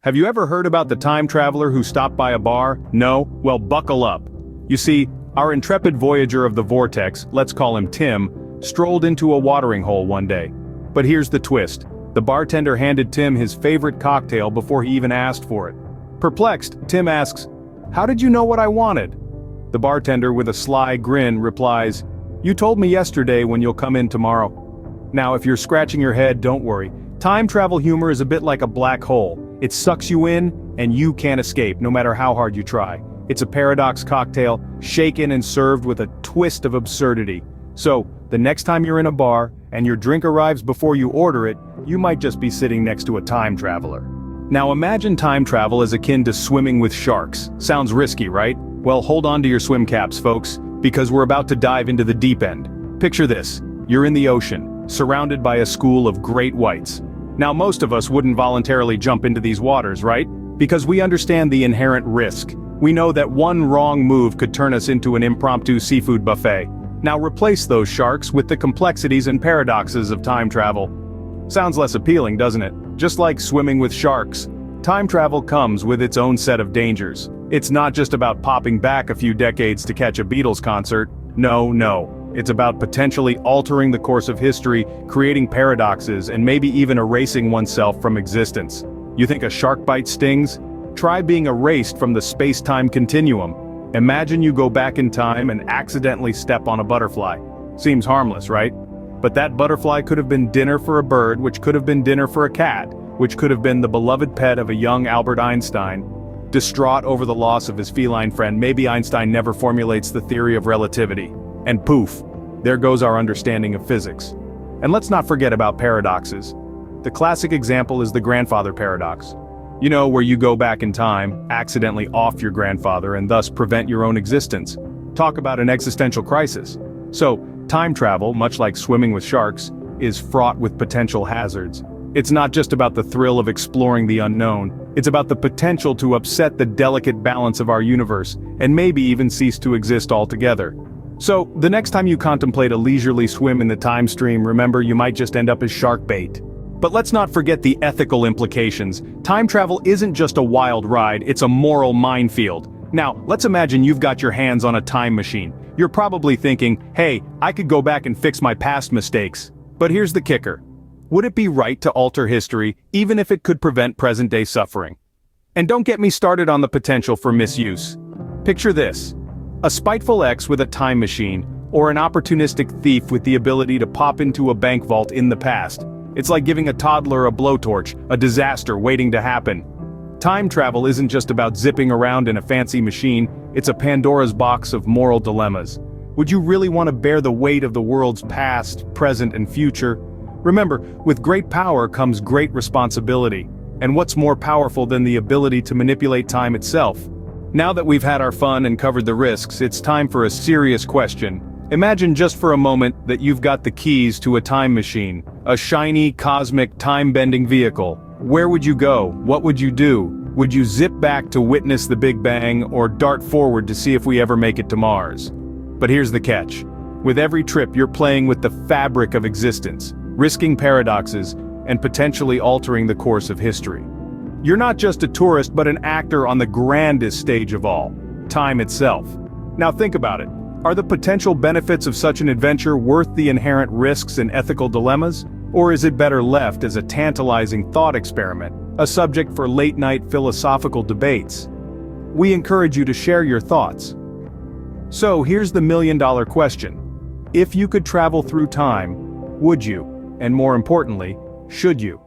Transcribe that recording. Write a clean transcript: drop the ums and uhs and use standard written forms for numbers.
Have you ever heard about the time traveler who stopped by a bar? No? Well, buckle up. You see, our intrepid voyager of the vortex, let's call him Tim, strolled into a watering hole one day. But here's the twist. The bartender handed Tim his favorite cocktail before he even asked for it. Perplexed, Tim asks, "How did you know what I wanted?" The bartender, with a sly grin, replies, "You told me yesterday when you'll come in tomorrow." Now, if you're scratching your head, don't worry. Time travel humor is a bit like a black hole. It sucks you in, and you can't escape, no matter how hard you try. It's a paradox cocktail, shaken and served with a twist of absurdity. So, the next time you're in a bar, and your drink arrives before you order it, you might just be sitting next to a time traveler. Now imagine time travel as akin to swimming with sharks. Sounds risky, right? Well, hold on to your swim caps, folks, because we're about to dive into the deep end. Picture this. You're in the ocean, surrounded by a school of great whites. Now most of us wouldn't voluntarily jump into these waters, right? Because we understand the inherent risk. We know that one wrong move could turn us into an impromptu seafood buffet. Now replace those sharks with the complexities and paradoxes of time travel. Sounds less appealing, doesn't it? Just like swimming with sharks, time travel comes with its own set of dangers. It's not just about popping back a few decades to catch a Beatles concert. No. It's about potentially altering the course of history, creating paradoxes, and maybe even erasing oneself from existence. You think a shark bite stings? Try being erased from the space-time continuum. Imagine you go back in time and accidentally step on a butterfly. Seems harmless, right? But that butterfly could have been dinner for a bird, which could have been dinner for a cat, which could have been the beloved pet of a young Albert Einstein. Distraught over the loss of his feline friend, maybe Einstein never formulates the theory of relativity. And poof, there goes our understanding of physics. And let's not forget about paradoxes. The classic example is the grandfather paradox. You know, where you go back in time, accidentally off your grandfather, and thus prevent your own existence. Talk about an existential crisis. So, time travel, much like swimming with sharks, is fraught with potential hazards. It's not just about the thrill of exploring the unknown, it's about the potential to upset the delicate balance of our universe, and maybe even cease to exist altogether. So, the next time you contemplate a leisurely swim in the time stream, remember you might just end up as shark bait. But let's not forget the ethical implications. Time travel isn't just a wild ride, it's a moral minefield. Now, let's imagine you've got your hands on a time machine. You're probably thinking, hey, I could go back and fix my past mistakes. But here's the kicker. Would it be right to alter history, even if it could prevent present-day suffering? And don't get me started on the potential for misuse. Picture this. A spiteful ex with a time machine, or an opportunistic thief with the ability to pop into a bank vault in the past. It's like giving a toddler a blowtorch, a disaster waiting to happen. Time travel isn't just about zipping around in a fancy machine, it's a Pandora's box of moral dilemmas. Would you really want to bear the weight of the world's past, present, and future? Remember, with great power comes great responsibility. And what's more powerful than the ability to manipulate time itself? Now that we've had our fun and covered the risks, it's time for a serious question. Imagine just for a moment that you've got the keys to a time machine, a shiny, cosmic, time-bending vehicle. Where would you go? What would you do? Would you zip back to witness the Big Bang, or dart forward to see if we ever make it to Mars? But here's the catch. With every trip you're playing with the fabric of existence, risking paradoxes, and potentially altering the course of history. You're not just a tourist but an actor on the grandest stage of all, time itself. Now think about it. Are the potential benefits of such an adventure worth the inherent risks and ethical dilemmas? Or is it better left as a tantalizing thought experiment, a subject for late-night philosophical debates? We encourage you to share your thoughts. So here's the million-dollar question. If you could travel through time, would you? And more importantly, should you?